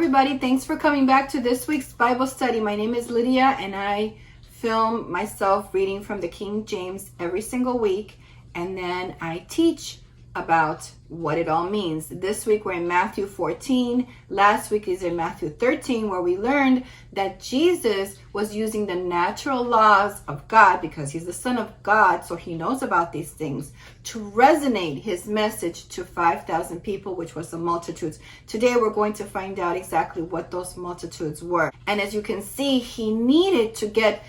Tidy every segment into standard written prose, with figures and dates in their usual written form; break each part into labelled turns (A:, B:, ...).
A: everybody. Thanks for coming back to this week's Bible study. My name is Lydia and I film myself reading from the King James every single week, and then I teach about what it all means. This week we're in Mathew 14. Last week is in Mathew 13, where we learned that Jesus was using the natural laws of God, because he's the Son of God, so he knows about these things, to resonate his message to 5,000 people, which was the multitudes. Today we're going to find out exactly what those multitudes were. And as you can see, he needed to get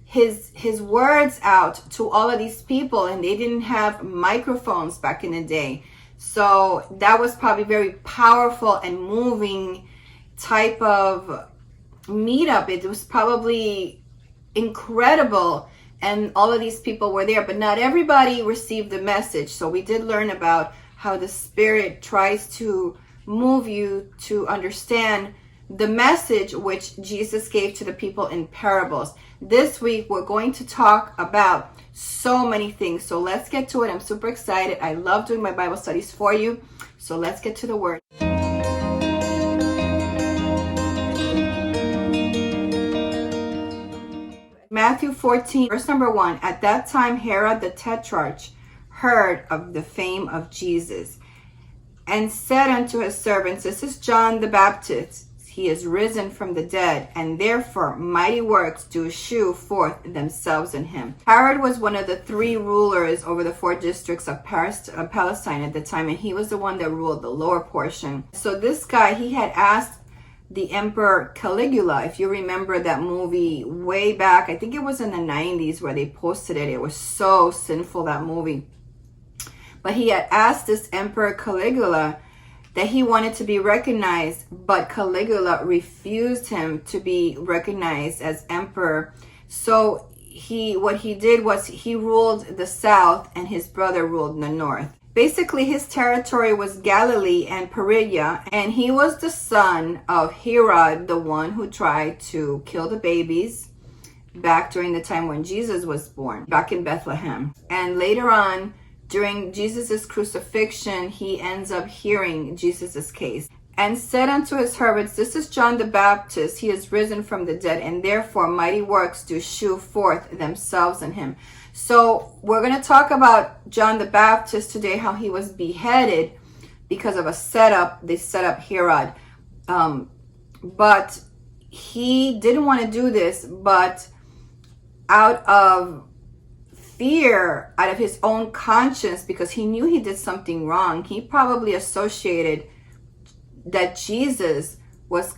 A: his words out to all of these people, and they didn't have microphones back in the day. So that was probably very powerful and moving type of meetup. It was probably incredible, and all of these people were there, but not everybody received the message. So we did learn about how the Spirit tries to move you to understand the message which Jesus gave to the people in parables. This week we're going to talk about so many things, so let's get to it. I'm super excited. I love doing my Bible studies for you, so let's get to the word. Matthew 14, verse number 1. At that time Herod the Tetrarch heard of the fame of Jesus, and said unto his servants, This is John the Baptist. He is risen from the dead, and therefore mighty works do shew forth themselves in him. Herod was one of the three rulers over the 4 districts of Palestine at the time, and he was the one that ruled the lower portion. So this guy, he had asked the Emperor Caligula, if you remember that movie way back, I think it was in the 90s where they posted it. It was so sinful, that movie. But he had asked this Emperor Caligula that he wanted to be recognized, but Caligula refused him to be recognized as emperor. So what he did was he ruled the south and his brother ruled the north. Basically, his territory was Galilee and Perea, and he was the son of Herod, the one who tried to kill the babies back during the time when Jesus was born, back in Bethlehem. And later on, during Jesus' crucifixion, he ends up hearing Jesus' case, and said unto his servants, This is John the Baptist. He is risen from the dead, and therefore mighty works do shew forth themselves in him. So we're going to talk about John the Baptist today, how he was beheaded because of a setup. They set up Herod. But he didn't want to do this, but out of fear, out of his own conscience, because he knew he did something wrong, he probably associated that Jesus was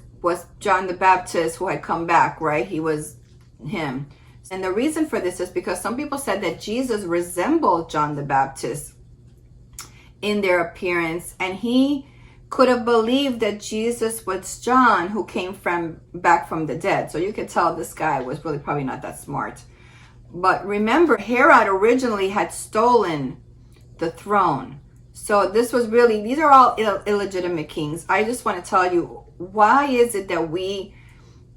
A: John the Baptist who had come back, right? He was him. And the reason for this is because some people said that Jesus resembled John the Baptist in their appearance, and he could have believed that Jesus was John who came back from the dead. So you could tell this guy was really probably not that smart. But remember, Herod originally had stolen the throne. So this was really, these are all illegitimate kings. I just want to tell you, why is it that we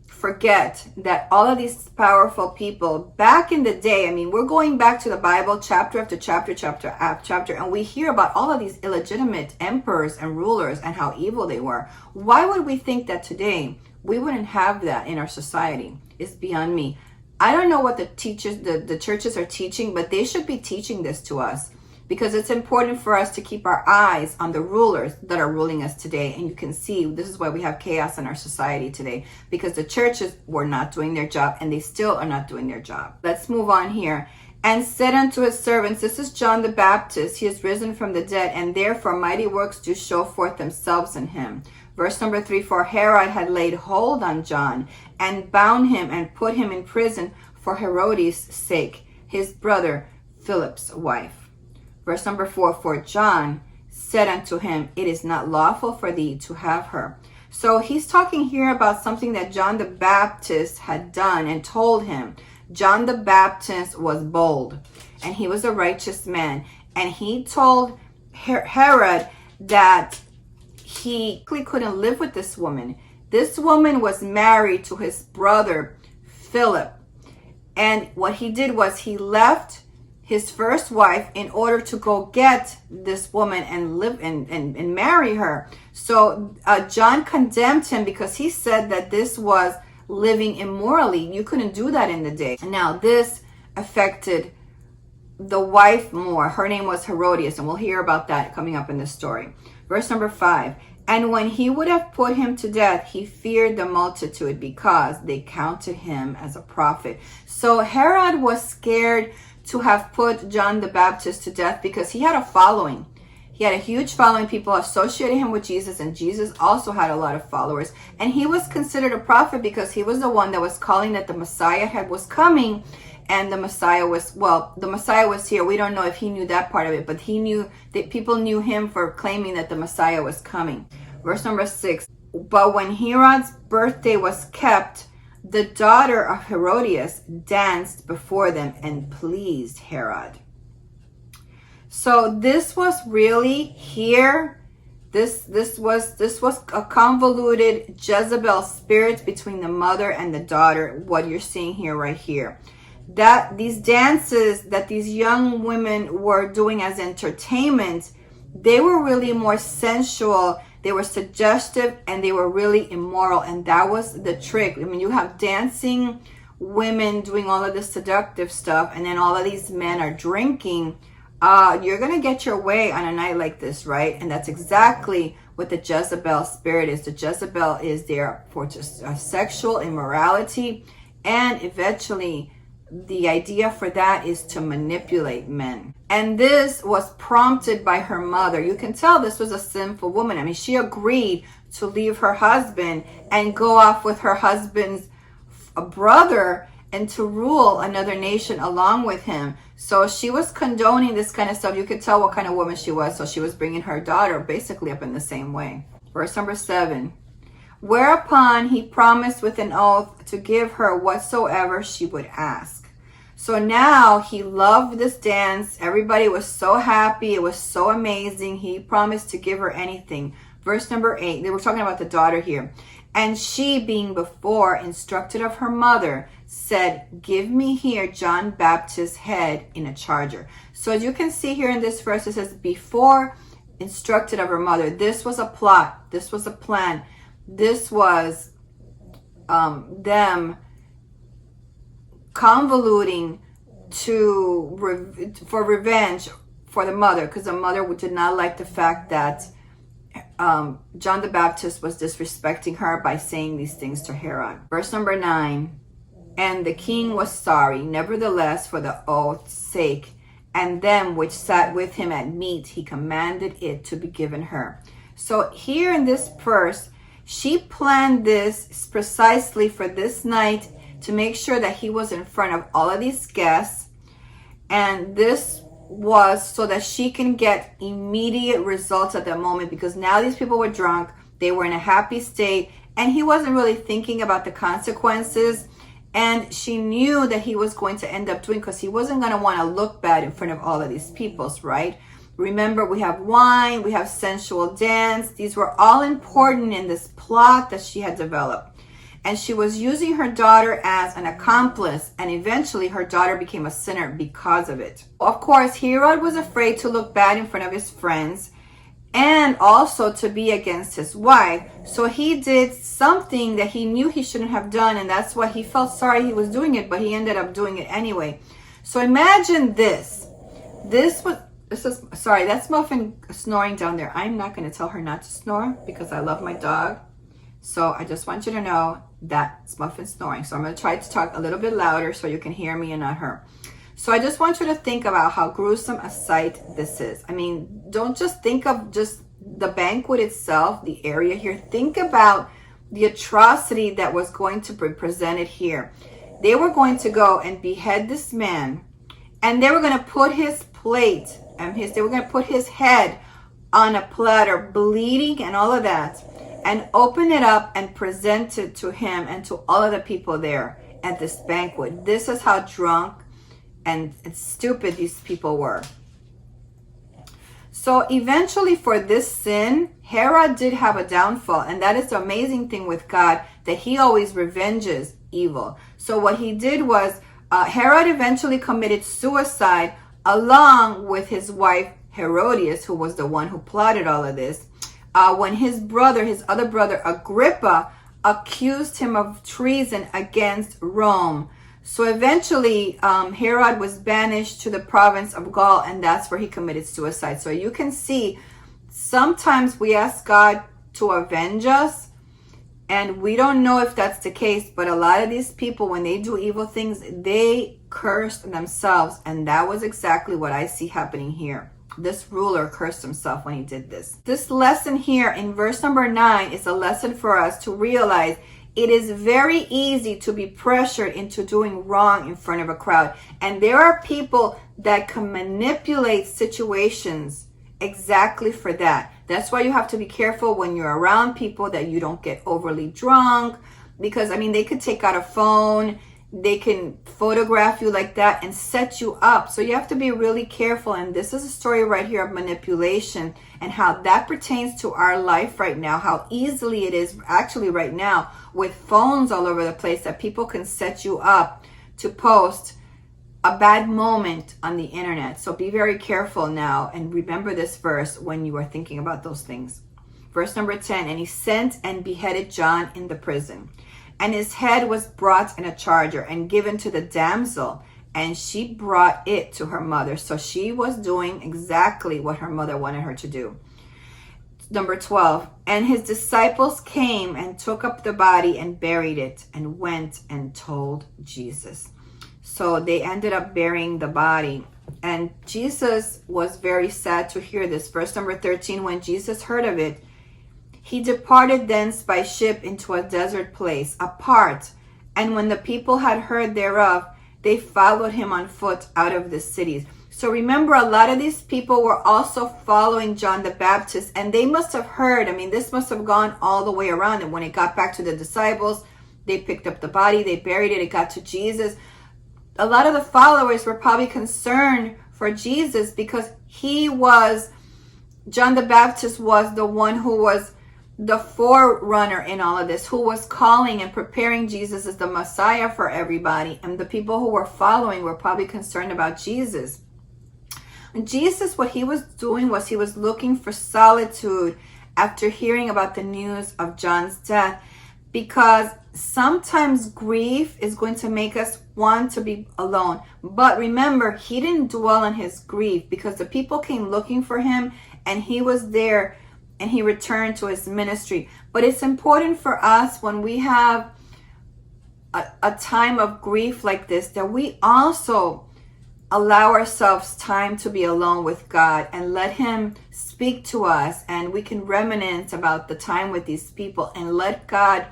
A: forget that all of these powerful people back in the day, I mean, we're going back to the Bible chapter after chapter, chapter after chapter, and we hear about all of these illegitimate emperors and rulers and how evil they were. Why would we think that today we wouldn't have that in our society? It's beyond me. I don't know what the churches are teaching, but they should be teaching this to us, because it's important for us to keep our eyes on the rulers that are ruling us today. And you can see this is why we have chaos in our society today, because the churches were not doing their job, and they still are not doing their job. Let's move on here. And said unto his servants, This is John the Baptist. He is risen from the dead, and therefore mighty works do show forth themselves in him. Verse number 3, For Herod had laid hold on John, and bound him, and put him in prison for Herodias' sake, his brother Philip's wife. Verse number 4, For John said unto him, It is not lawful for thee to have her. So he's talking here about something that John the Baptist had done and told him. John the Baptist was bold, and he was a righteous man, and he told Herod that he couldn't live with this woman. This woman was married to his brother Philip, and what he did was he left his first wife in order to go get this woman and live and marry her. So John condemned him because he said that this was living immorally. You couldn't do that in the day. Now this affected the wife more. Her name was Herodias, and we'll hear about that coming up in this story. Verse number 5. And when he would have put him to death, he feared the multitude because they counted him as a prophet. So Herod was scared to have put John the Baptist to death because he had a following. He had a huge following. People associated him with Jesus, and Jesus also had a lot of followers. And he was considered a prophet because he was the one that was calling that the Messiah was coming. And the Messiah was here. We don't know if he knew that part of it, but he knew that people knew him for claiming that the Messiah was coming. Verse number 6. But when Herod's birthday was kept, the daughter of Herodias danced before them and pleased Herod. So this was really here. This was a convoluted Jezebel spirit between the mother and the daughter. What you're seeing here, right here. That these dances that these young women were doing as entertainment, they were really more sensual, they were suggestive, and they were really immoral. And that was the trick. I mean, you have dancing women doing all of this seductive stuff, and then all of these men are drinking. You're gonna get your way on a night like this, right? And that's exactly what the Jezebel spirit is. The Jezebel is there for just sexual immorality, and eventually the idea for that is to manipulate men. And this was prompted by her mother. You can tell this was a sinful woman. I mean, she agreed to leave her husband and go off with her husband's brother and to rule another nation along with him. So she was condoning this kind of stuff. You could tell what kind of woman she was. So she was bringing her daughter basically up in the same way. Verse number 7. Whereupon he promised with an oath to give her whatsoever she would ask. So now he loved this dance. Everybody was so happy. It was so amazing. He promised to give her anything. Verse number 8. They were talking about the daughter here. And she, being before instructed of her mother, said, give me here John Baptist's head in a charger. So as you can see here in this verse, it says, before instructed of her mother. This was a plot. This was a plan. This was them convoluting for revenge for the mother, because the mother did not like the fact that John the Baptist was disrespecting her by saying these things to Herod. Verse number 9. And the king was sorry, nevertheless, for the oath's sake, and them which sat with him at meat, he commanded it to be given her. So here in this verse, she planned this precisely for this night to make sure that he was in front of all of these guests. And this was so that she can get immediate results at that moment, because now these people were drunk, they were in a happy state, and he wasn't really thinking about the consequences. And she knew that he was going to end up doing, because he wasn't going to want to look bad in front of all of these peoples, right? Remember, we have wine, we have sensual dance. These were all important in this plot that she had developed. And she was using her daughter as an accomplice, and eventually her daughter became a sinner because of it. Of course, Herod was afraid to look bad in front of his friends and also to be against his wife. So he did something that he knew he shouldn't have done, and that's why he felt sorry he was doing it, but he ended up doing it anyway. So imagine this. Sorry, that's Muffin snoring down there. I'm not going to tell her not to snore because I love my dog. So I just want you to know that's Muffin snoring. So I'm going to try to talk a little bit louder so you can hear me and not her. So I just want you to think about how gruesome a sight this is. I mean, don't just think of just the banquet itself, the area here. Think about the atrocity that was going to be presented here. They were going to go and behead this man, and they were going to put his plate and they were going to put his head on a platter, bleeding and all of that, and open it up and present it to him and to all of the people there at this banquet. This is how drunk and stupid these people were. So eventually, for this sin, Herod did have a downfall, and that is the amazing thing with God, that he always revenges evil. So what he did was Herod eventually committed suicide along with his wife Herodias, who was the one who plotted all of this, when his other brother Agrippa, accused him of treason against Rome. So eventually, Herod was banished to the province of Gaul, and that's where he committed suicide. So you can see, sometimes we ask God to avenge us, and we don't know if that's the case, but a lot of these people, when they do evil things, they curse themselves, and that was exactly what I see happening here. This ruler cursed himself when he did this. This lesson here in verse number 9 is a lesson for us to realize it is very easy to be pressured into doing wrong in front of a crowd. And there are people that can manipulate situations exactly for that. That's why you have to be careful when you're around people that you don't get overly drunk, because I mean, they could take out a phone, they can photograph you like that and set you up. So you have to be really careful. And this is a story right here of manipulation and how that pertains to our life right now, how easily it is actually right now with phones all over the place that people can set you up to post a bad moment on the internet. So be very careful now and remember this verse when you are thinking about those things. Verse number 10, and he sent and beheaded John in the prison. And his head was brought in a charger and given to the damsel, and she brought it to her mother. So she was doing exactly what her mother wanted her to do. Number 12, and his disciples came and took up the body and buried it and went and told Jesus. So they ended up burying the body. And Jesus was very sad to hear this. Verse number 13, when Jesus heard of it, he departed thence by ship into a desert place apart. And when the people had heard thereof, they followed him on foot out of the cities. So remember, a lot of these people were also following John the Baptist, and they must have heard. I mean, this must have gone all the way around. And when it got back to the disciples, they picked up the body, they buried it, it got to Jesus. A lot of the followers were probably concerned for Jesus because John the Baptist was the one who was the forerunner in all of this, who was calling and preparing Jesus as the Messiah for everybody. And the people who were following were probably concerned about Jesus. And Jesus, what he was doing was he was looking for solitude after hearing about the news of John's death, because sometimes grief is going to make us want to be alone. But remember, he didn't dwell on his grief because the people came looking for him and he was there and he returned to his ministry. But it's important for us when we have a time of grief like this, that we also allow ourselves time to be alone with God and let him speak to us, and we can reminisce about the time with these people and let God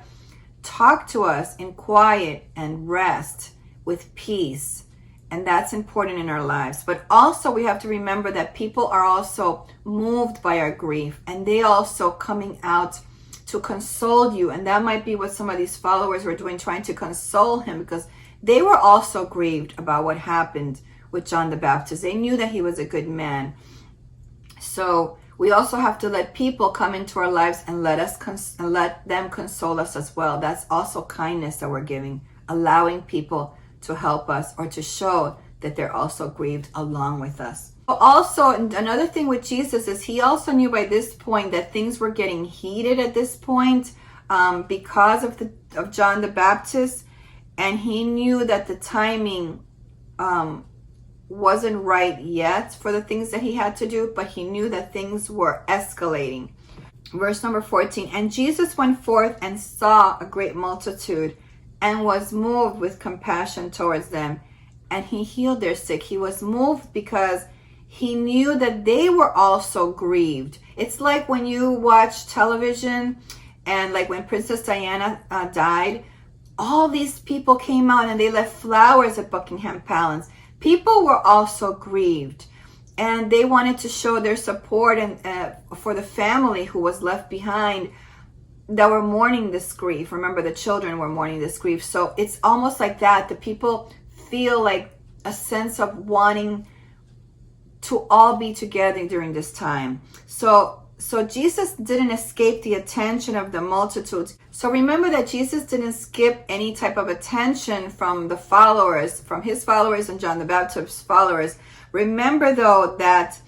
A: talk to us in quiet and rest with peace. And that's important in our lives. But also we have to remember that people are also moved by our grief, and they also coming out to console you. And that might be what some of these followers were doing, trying to console him, because they were also grieved about what happened with John the Baptist. They knew that he was a good man. So we also have to let people come into our lives and let them console us as well. That's also kindness that we're giving, allowing people to help us or to show that they're also grieved along with us. But also, another thing with Jesus is he also knew by this point that things were getting heated at this point because of John the Baptist, and he knew that the timing wasn't right yet for the things that he had to do, but he knew that things were escalating. Verse number 14, and Jesus went forth and saw a great multitude and was moved with compassion towards them, and he healed their sick. He was moved because he knew that they were also grieved. It's like when you watch television, and like when Princess Diana died, all these people came out and they left flowers at Buckingham Palace. People were also grieved, and they wanted to show their support and for the family who was left behind, that were mourning this grief. Remember, the children were mourning this grief. So it's almost like that. The people feel like a sense of wanting to all be together during this time. So Jesus didn't escape the attention of the multitudes. So remember that Jesus didn't skip any type of attention from the followers, from his followers and John the Baptist's followers. Remember, though, that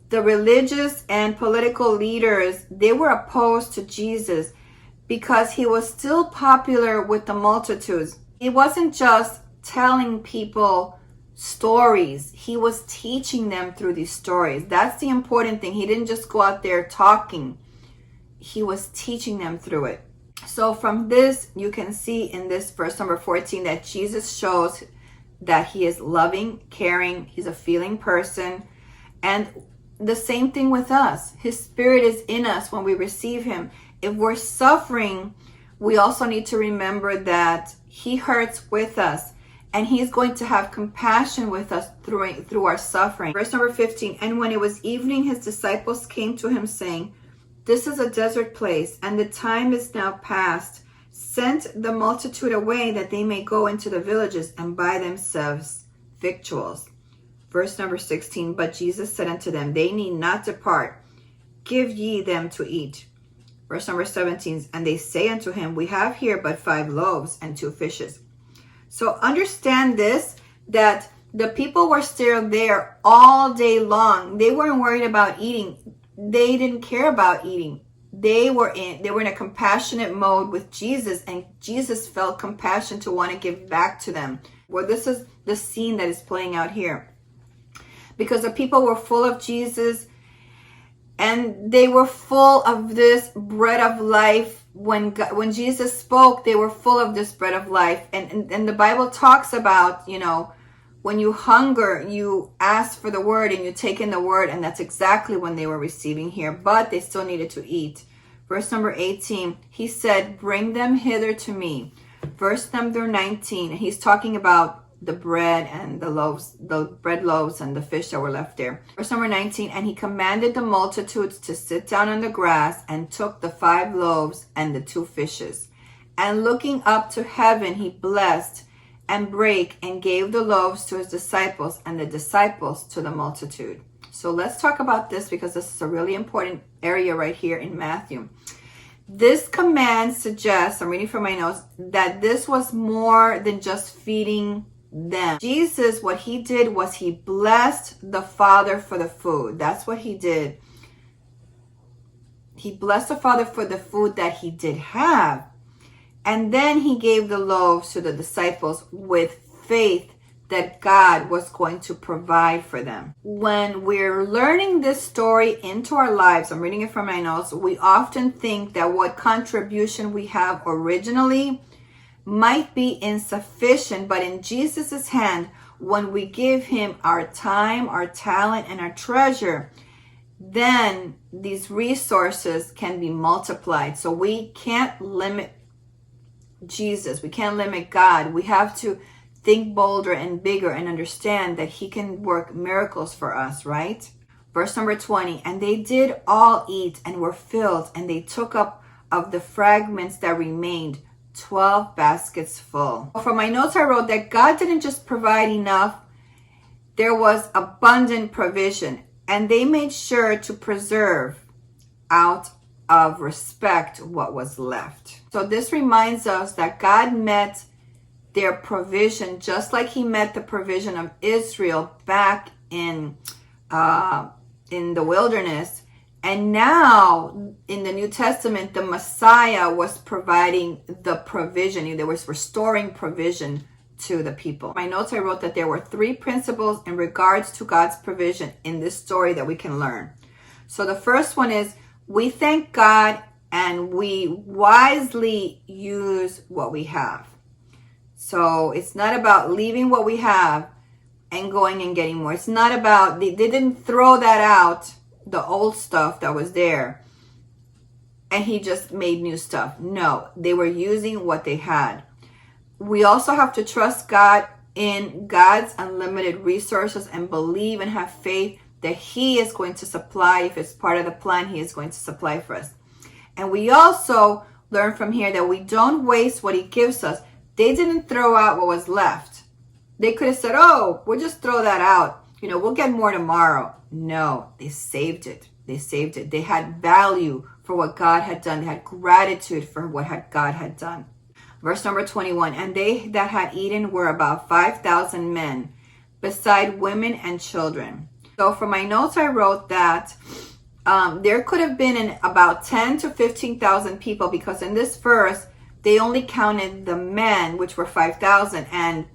A: the religious and political leaders, they were opposed to Jesus because he was still popular with the multitudes. He wasn't just telling people stories. He was teaching them through these stories. That's the important thing. He didn't just go out there talking. He was teaching them through it. So from this, you can see in this verse number 14 that Jesus shows that he is loving, caring. He's a feeling person. And the same thing with us. His spirit is in us when we receive him. If we're suffering, we also need to remember that he hurts with us, and he's going to have compassion with us through our suffering. Verse number 15, and when it was evening, his disciples came to him saying, this is a desert place, and the time is now past. Send the multitude away that they may go into the villages and buy themselves victuals. Verse number 16, but Jesus said unto them, they need not depart. Give ye them to eat. Verse number 17, and they say unto him, we have here but 5 loaves and 2 fishes. So understand this, that the people were still there all day long. They weren't worried about eating. They didn't care about eating. They were in a compassionate mode with Jesus, and Jesus felt compassion to want to give back to them. Well, this is the scene that is playing out here. Because the people were full of Jesus, and they were full of this bread of life. When Jesus spoke, they were full of this bread of life. And the Bible talks about, when you hunger, you ask for the word and you take in the word. And that's exactly when they were receiving here. But they still needed to eat. Verse number 18, he said, bring them hither to me. Verse number 19, he's talking about the bread and the loaves, the bread loaves and the fish that were left there. Verse number 19, and he commanded the multitudes to sit down on the grass, and took the 5 loaves and the 2 fishes. And looking up to heaven, he blessed and brake and gave the loaves to his disciples, and the disciples to the multitude. So let's talk about this, because this is a really important area right here in Matthew. This command suggests, I'm reading from my notes, that this was more than just feeding them. Jesus, what he did was he blessed the Father for the food. That's what he did. He blessed the Father for the food that he did have. And then he gave the loaves to the disciples with faith that God was going to provide for them. When we're learning this story into our lives, I'm reading it from my notes, we often think that what contribution we have originally might be insufficient, but in Jesus's hand, when we give him our time, our talent, and our treasure, then these resources can be multiplied. So we can't limit Jesus. We can't limit God. We have to think bolder and bigger and understand that he can work miracles for us, right? Verse number 20, and they did all eat and were filled, and they took up of the fragments that remained 12 baskets full. For my notes, I wrote that God didn't just provide enough. There was abundant provision, and they made sure to preserve out of respect what was left. So this reminds us that God met their provision just like he met the provision of Israel back in the wilderness. And now in the New Testament, the Messiah was providing the provision. There was restoring provision to the people. My notes, I wrote that there were 3 principles in regards to God's provision in this story that we can learn. So the first one is, we thank God and we wisely use what we have. So it's not about leaving what we have and going and getting more. It's not about, they didn't throw that out, the old stuff that was there, and he just made new stuff. No, they were using what they had. We also have to trust God in God's unlimited resources and believe and have faith that he is going to supply. If it's part of the plan, he is going to supply for us. And we also learn from here that we don't waste what he gives us. They didn't throw out what was left. They could have said, oh, we'll just throw that out. We'll get more tomorrow. No, they saved it. They saved it. They had value for what God had done. They had gratitude for what God had done. Verse number 21, and they that had eaten were about 5,000 men. beside women and children. So for my notes, I wrote that there could have been about 10 to 15,000 people, because in this verse, they only counted the men, which were 5,000, and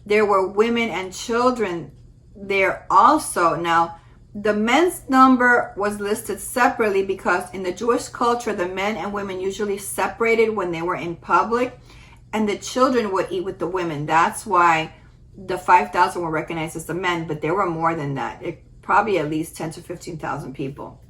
A: there were women and children there also. Now, the men's number was listed separately because in the Jewish culture, the men and women usually separated when they were in public, and the children would eat with the women. That's why the 5,000 were recognized as the men, but there were more than that. Probably at least 10 to 15,000 people.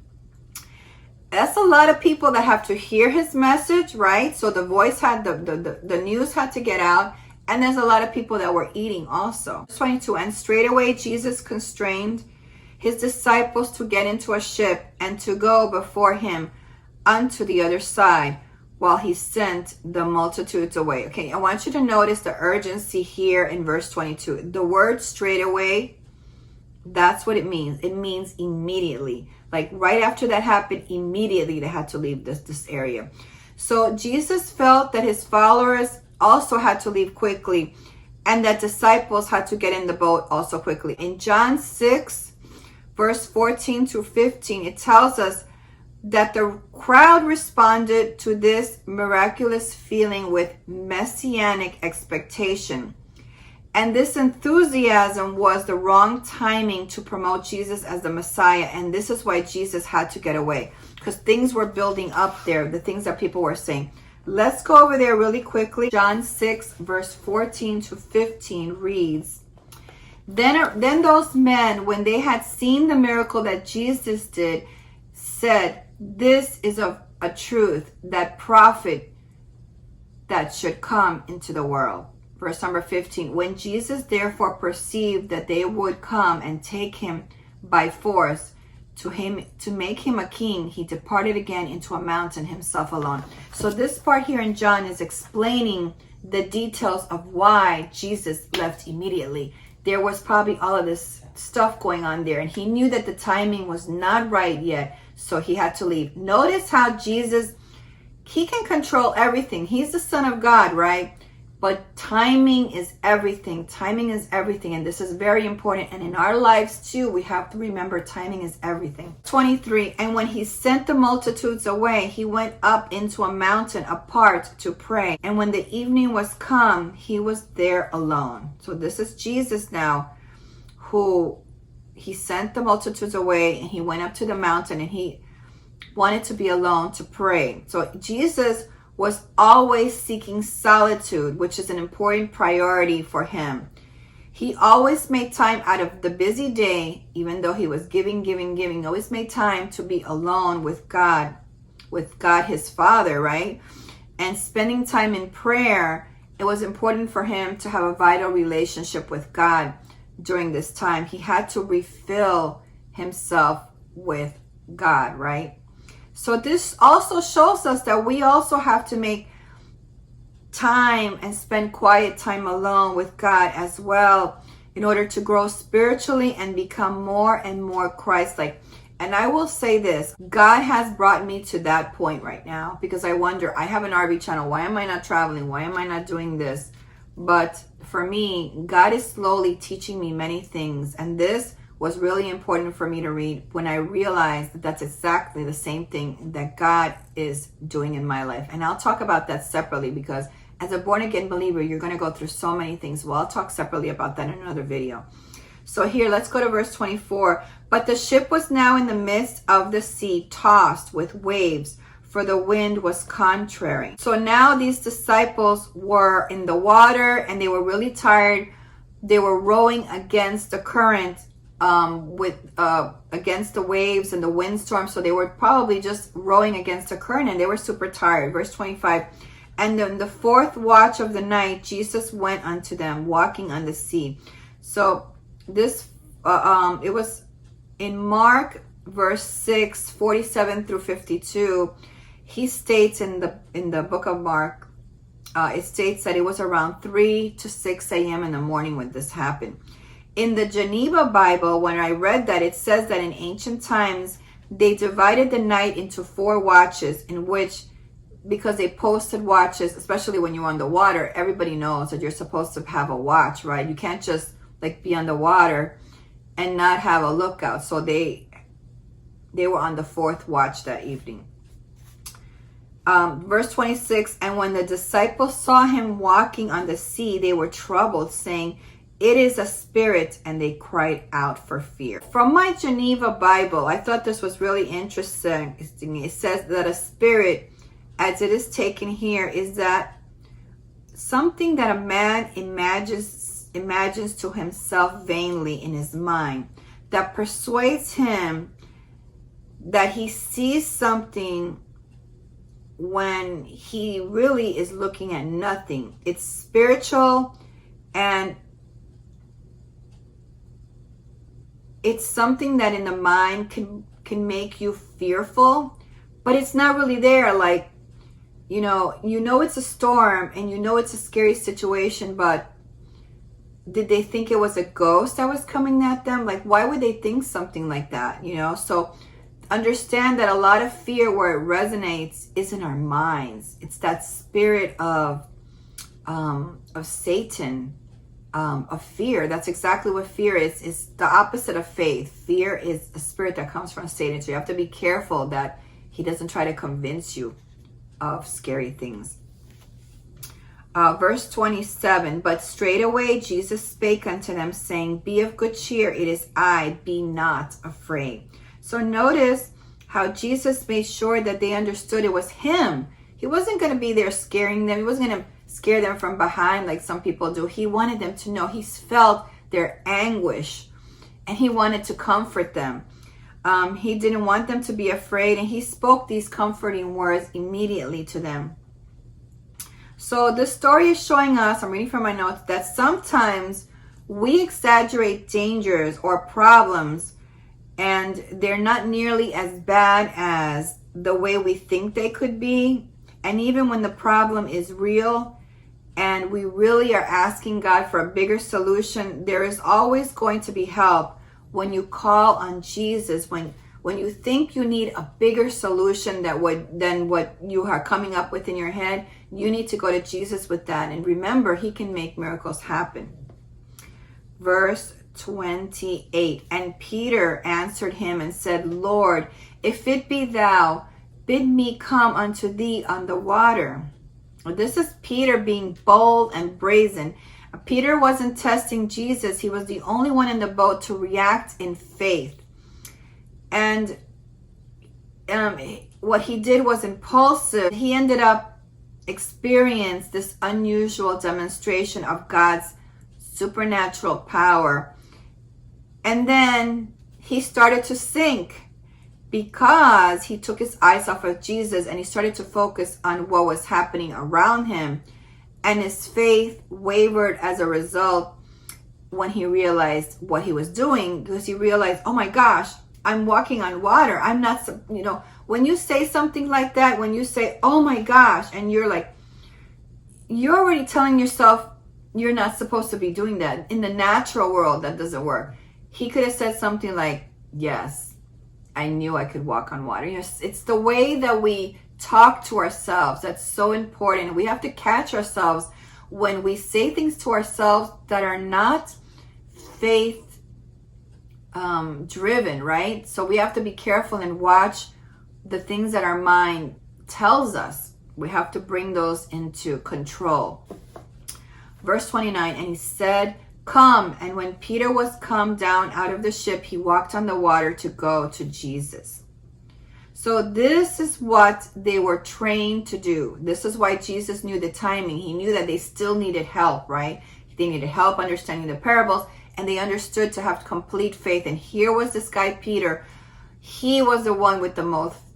A: That's a lot of people that have to hear his message, right? So the voice had, the news had to get out. And there's a lot of people that were eating also. 22, and straightway Jesus constrained his disciples to get into a ship and to go before him unto the other side while he sent the multitudes away. Okay, I want you to notice the urgency here in verse 22. The word straightaway, that's what it means. It means immediately. Like right after that happened, immediately they had to leave this area. So Jesus felt that his followers also had to leave quickly, and that disciples had to get in the boat also quickly. In John 6, verse 14 to 15, it tells us that the crowd responded to this miraculous feeling with messianic expectation. And this enthusiasm was the wrong timing to promote Jesus as the Messiah. And this is why Jesus had to get away, because things were building up there, the things that people were saying. Let's go over there really quickly. John 6, verse 14 to 15 reads, Then those men, when they had seen the miracle that Jesus did, said, This is a truth, that prophet that should come into the world. Verse number 15, when Jesus therefore perceived that they would come and take him by force to make him a king, he departed again into a mountain himself alone. So this part here in John is explaining the details of why Jesus left immediately. There was probably all of this stuff going on there, and he knew that the timing was not right yet, so he had to leave. Notice how Jesus, he can control everything. He's the Son of God, right? But timing is everything. Timing is everything. And this is very important. And in our lives too, we have to remember timing is everything. 23, and when he sent the multitudes away, he went up into a mountain apart to pray. And when the evening was come, he was there alone. So this is Jesus now, who he sent the multitudes away, and he went up to the mountain, and he wanted to be alone to pray. So Jesus was always seeking solitude, which is an important priority for him. He always made time out of the busy day, even though he was giving, always made time to be alone with God his Father, right? And spending time in prayer. It was important for him to have a vital relationship with God during this time. He had to refill himself with God, right? So this also shows us that we also have to make time and spend quiet time alone with God as well, in order to grow spiritually and become more and more Christ-like. And I will say this, God has brought me to that point right now, because I wonder, I have an RV channel. Why am I not traveling? Why am I not doing this? But for me, God is slowly teaching me many things. And this was really important for me to read when I realized that that's exactly the same thing that God is doing in my life. And I'll talk about that separately, because as a born-again believer, you're going to go through so many things. Well, I'll talk separately about that in another video. So here, let's go to verse 24. But the ship was now in the midst of the sea, tossed with waves, for the wind was contrary. So now these disciples were in the water, and they were really tired. They were rowing against the current, against the waves and the windstorm. So they were probably just rowing against the current, and they were super tired. Verse 25, and in the fourth watch of the night, Jesus went unto them, walking on the sea. So this, it was in Mark verse 6, 47 through 52. He states in the book of Mark, it states that it was around 3 to 6 a.m. in the morning when this happened. In the Geneva Bible, when I read that, it says that in ancient times, they divided the night into 4 watches, in which, because they posted watches, especially when you're on the water, everybody knows that you're supposed to have a watch, right? You can't just like be on the water and not have a lookout. So they were on the fourth watch that evening. Verse 26, and when the disciples saw him walking on the sea, they were troubled, saying, "It is a spirit," and they cried out for fear. From my Geneva Bible, I thought this was really interesting. It says that a spirit, as it is taken here, is that something that a man imagines to himself vainly in his mind, that persuades him that he sees something when he really is looking at nothing. It's spiritual, and it's something that in the mind can make you fearful, but it's not really there. Like, you know it's a storm and you know it's a scary situation, but did they think it was a ghost that was coming at them? Like, why would they think something like that? So understand that a lot of fear, where it resonates, is in our minds. It's that spirit of Satan, of fear. That's exactly what fear is. It's the opposite of faith. Fear is a spirit that comes from Satan. So you have to be careful that he doesn't try to convince you of scary things. Verse 27, but straightway Jesus spake unto them, saying, Be of good cheer, it is I, be not afraid. So notice how Jesus made sure that they understood it was him. He wasn't going to be there scaring them. He wasn't going to scare them from behind like some people do. He wanted them to know. He felt their anguish and he wanted to comfort them. He didn't want them to be afraid, and he spoke these comforting words immediately to them. So the story is showing us, I'm reading from my notes, that sometimes we exaggerate dangers or problems, and they're not nearly as bad as the way we think they could be. And even when the problem is real and we really are asking God for a bigger solution, there is always going to be help when you call on Jesus. When you think you need a bigger solution than what you are coming up with in your head, you need to go to Jesus with that. And remember, he can make miracles happen. Verse 28, and Peter answered him and said, Lord, if it be thou, bid me come unto thee on the water. This is Peter being bold and brazen. Peter wasn't testing Jesus. He was the only one in the boat to react in faith. And what he did was impulsive. He ended up experiencing this unusual demonstration of God's supernatural power. And then he started to sink because he took his eyes off of Jesus and he started to focus on what was happening around him. And his faith wavered as a result when he realized what he was doing, because he realized, oh my gosh, I'm walking on water. I'm not, when you say something like that, when you say, oh my gosh, and you're already telling yourself you're not supposed to be doing that. In the natural world, that doesn't work. He could have said something like, yes, I knew I could walk on water. It's the way that we talk to ourselves that's so important. We have to catch ourselves when we say things to ourselves that are not faith driven, right? So we have to be careful and watch the things that our mind tells us. We have to bring those into control. Verse 29, and he said, come. And when Peter was come down out of the ship, he walked on the water to go to Jesus. So this is what they were trained to do. This is why Jesus knew the timing. He knew that they still needed help, right? They needed help understanding the parables, and they understood to have complete faith. And here was this guy, Peter. He was the one with the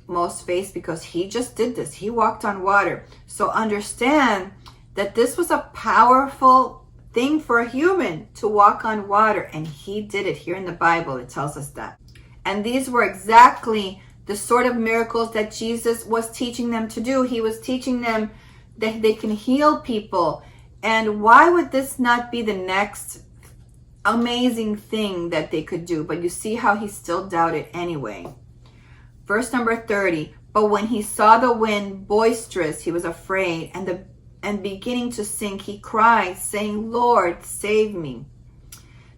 A: most faith because he just did this. He walked on water. So understand that this was a powerful thing for a human to walk on water, and he did it. Here in the Bible, it tells us that. And these were exactly the sort of miracles that Jesus was teaching them to do. He was teaching them that they can heal people. And why would this not be the next amazing thing that they could do? But you see how he still doubted anyway. Verse number 30, but when he saw the wind boisterous, he was afraid, and beginning to sink, he cried, saying, Lord, save me.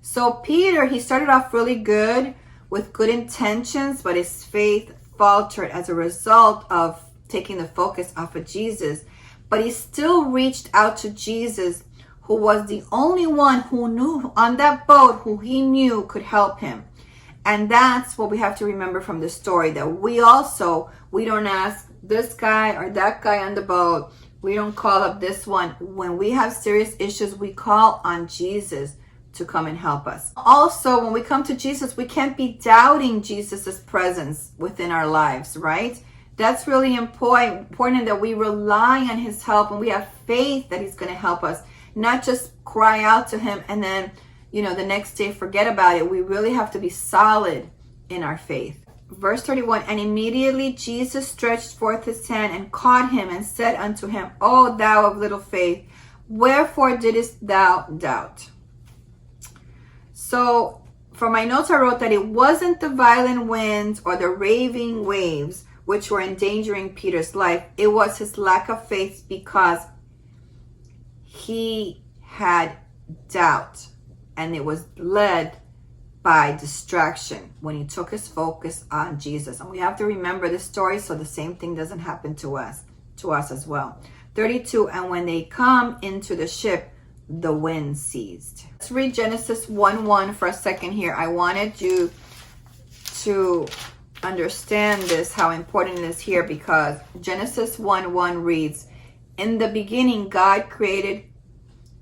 A: So Peter, he started off really good with good intentions, but his faith faltered as a result of taking the focus off of Jesus. But he still reached out to Jesus, who was the only one who knew on that boat, who he knew could help him. And that's what we have to remember from the story, that we don't ask this guy or that guy on the boat. We don't call up this one. When we have serious issues, we call on Jesus to come and help us. Also, when we come to Jesus, we can't be doubting Jesus's presence within our lives, right? That's really important that we rely on his help and we have faith that he's going to help us, not just cry out to him and then, the next day forget about it. We really have to be solid in our faith. Verse 31, and immediately Jesus stretched forth his hand and caught him and said unto him, O thou of little faith, wherefore didst thou doubt? So for my notes, I wrote that it wasn't the violent winds or the raving waves which were endangering Peter's life. It was his lack of faith because he had doubt, and it was led by distraction when he took his focus on Jesus. And we have to remember this story so the same thing doesn't happen to us as well. 32, and when they come into the ship, the wind ceased. Let's read Genesis 1:1 for a second here. I wanted you to understand this, how important it is here, because Genesis 1:1 reads, in the beginning God created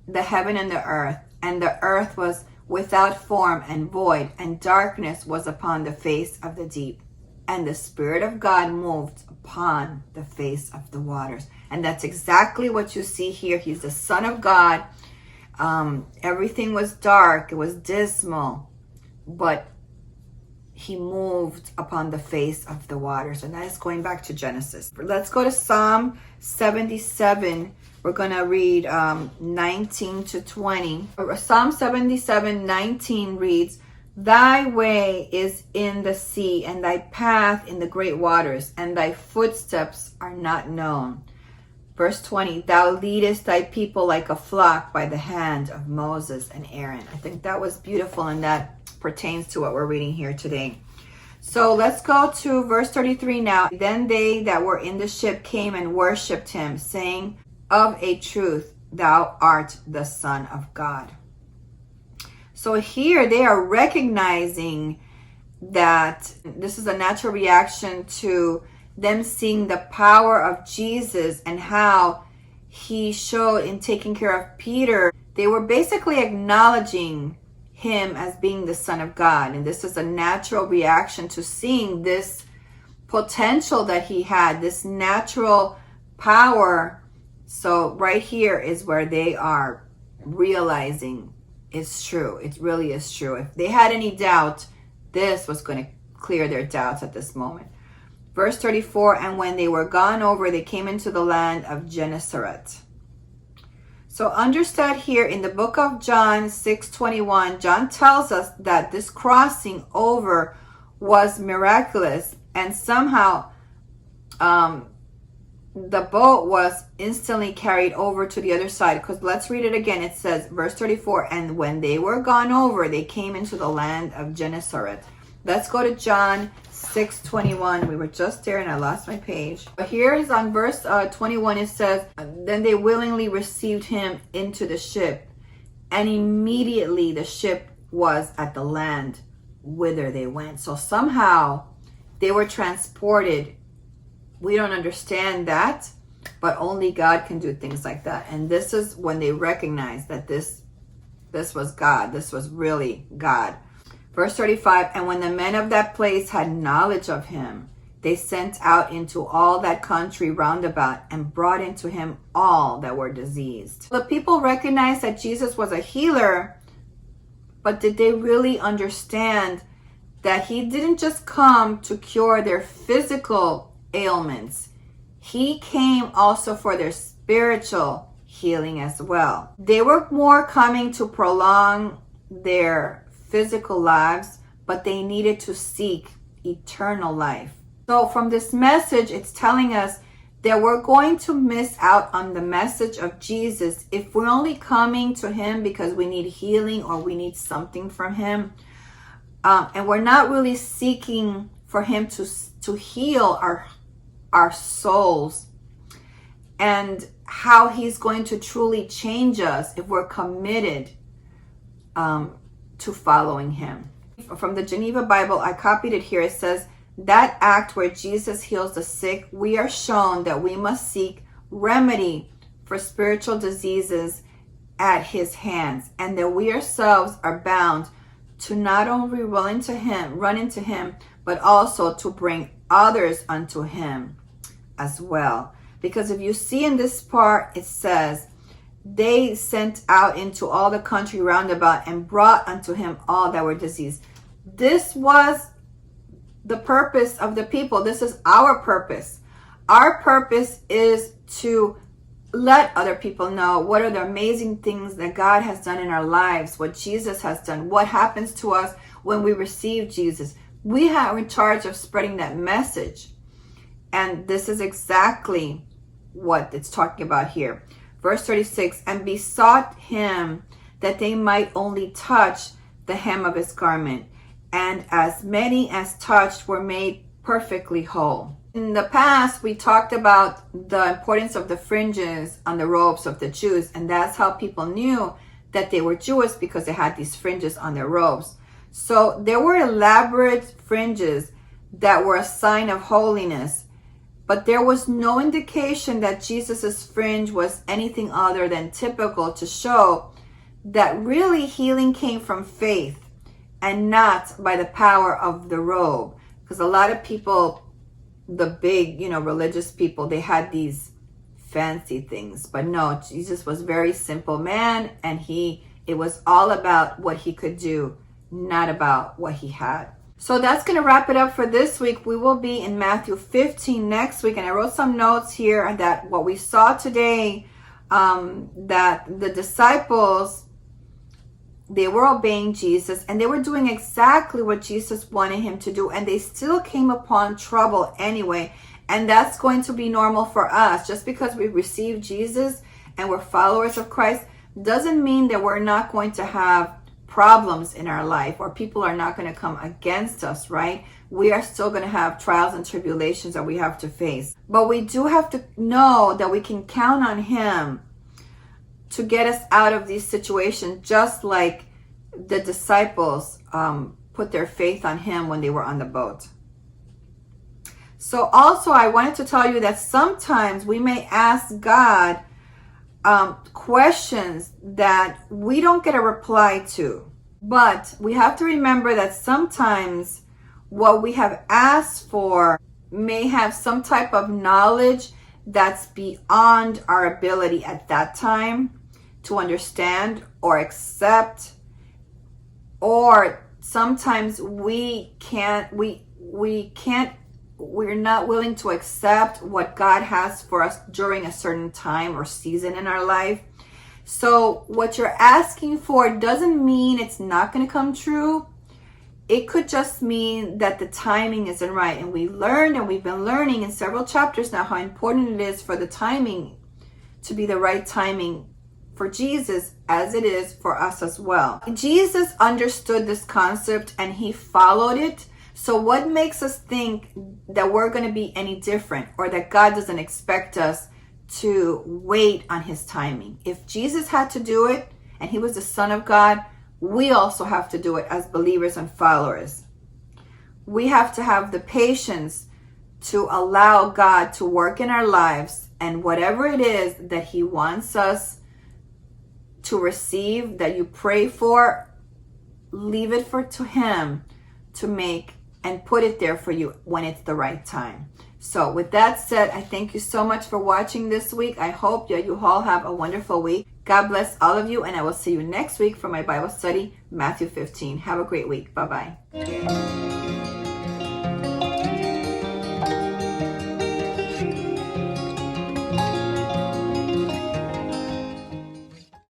A: the heaven and the earth was without form and void, and darkness was upon the face of the deep, and the Spirit of God moved upon the face of the waters. And that's exactly what you see here. He's the Son of God. Everything was dark, it was dismal, but he moved upon the face of the waters. And that is going back to Genesis. Let's go to Psalm 77. We're going to read 19 to 20. Psalm 77:19 reads, thy way is in the sea, and thy path in the great waters, and thy footsteps are not known. Verse 20, thou leadest thy people like a flock by the hand of Moses and Aaron. I think that was beautiful, and that pertains to what we're reading here today. So let's go to verse 33 now. Then they that were in the ship came and worshipped him, saying, of a truth, thou art the Son of God. So here they are recognizing that this is a natural reaction to them seeing the power of Jesus and how he showed in taking care of Peter. They were basically acknowledging him as being the Son of God. And this is a natural reaction to seeing this potential that he had, this natural power. So right here is where they are realizing it's true. It really is true. If they had any doubt, this was going to clear their doubts at this moment. Verse 34, and when they were gone over, they came into the land of Gennesaret. So understood here in the book of John 6:21, John tells us that this crossing over was miraculous, and somehow the boat was instantly carried over to the other side. Because let's read it again. It says, verse 34, and when they were gone over, they came into the land of Gennesaret. Let's go to John 6:21. We were just there and I lost my page. But here is on verse 21. It says, then they willingly received him into the ship, and immediately the ship was at the land whither they went. So somehow they were transported. We don't understand that, but only God can do things like that. And this is when they recognized that this was God. This was really God. Verse 35, and when the men of that place had knowledge of him, they sent out into all that country round about and brought into him all that were diseased. The people recognized that Jesus was a healer, but did they really understand that he didn't just come to cure their physical ailments? He came also for their spiritual healing as well. They were more coming to prolong their physical lives, but they needed to seek eternal life. So from this message, it's telling us that we're going to miss out on the message of Jesus if we're only coming to him because we need healing or we need something from him. And we're not really seeking for him to heal our souls, and how he's going to truly change us if we're committed to following him. From the Geneva Bible, I copied it here. It says, that act where Jesus heals the sick, we are shown that we must seek remedy for spiritual diseases at his hands, and that we ourselves are bound to not only run into him, but also to bring others unto him as well. Because if you see in this part, it says, they sent out into all the country round about and brought unto him all that were diseased. This was the purpose of the people. This is our purpose. Our purpose is to let other people know what are the amazing things that God has done in our lives, what Jesus has done, what happens to us when we receive Jesus. We are in charge of spreading that message. And this is exactly what it's talking about here. Verse 36, and besought him that they might only touch the hem of his garment. And as many as touched were made perfectly whole. In the past, we talked about the importance of the fringes on the robes of the Jews. And that's how people knew that they were Jewish, because they had these fringes on their robes. So there were elaborate fringes that were a sign of holiness. But there was no indication that Jesus's fringe was anything other than typical, to show that really healing came from faith and not by the power of the robe. Because a lot of people, the big, religious people, they had these fancy things. But no, Jesus was very simple man, and it was all about what he could do, not about what he had. So that's going to wrap it up for this week. We will be in Matthew 15 next week. And I wrote some notes here that what we saw today, that the disciples, they were obeying Jesus and they were doing exactly what Jesus wanted him to do. And they still came upon trouble anyway. And that's going to be normal for us. Just because we receive Jesus and we're followers of Christ doesn't mean that we're not going to have problems in our life, or people are not going to come against us, right? We are still going to have trials and tribulations that we have to face. But we do have to know that we can count on him to get us out of these situations, just like the disciples put their faith on him when they were on the boat. So also, I wanted to tell you that sometimes we may ask God questions that we don't get a reply to. But we have to remember that sometimes what we have asked for may have some type of knowledge that's beyond our ability at that time to understand or accept. Or sometimes we're not willing to accept what God has for us during a certain time or season in our life. So what you're asking for doesn't mean it's not going to come true. It could just mean that the timing isn't right. And we've been learning in several chapters now how important it is for the timing to be the right timing for Jesus, as it is for us as well. Jesus understood this concept and he followed it. So what makes us think that we're going to be any different, or that God doesn't expect us to wait on his timing? If Jesus had to do it and he was the Son of God, we also have to do it as believers and followers. We have to have the patience to allow God to work in our lives, and whatever it is that he wants us to receive, that you pray for, leave it to him to make and put it there for you when it's the right time. So with that said, I thank you so much for watching this week. I hope that you all have a wonderful week. God bless all of you, and I will see you next week for my Bible study, Matthew 15. Have a great week. Bye-bye.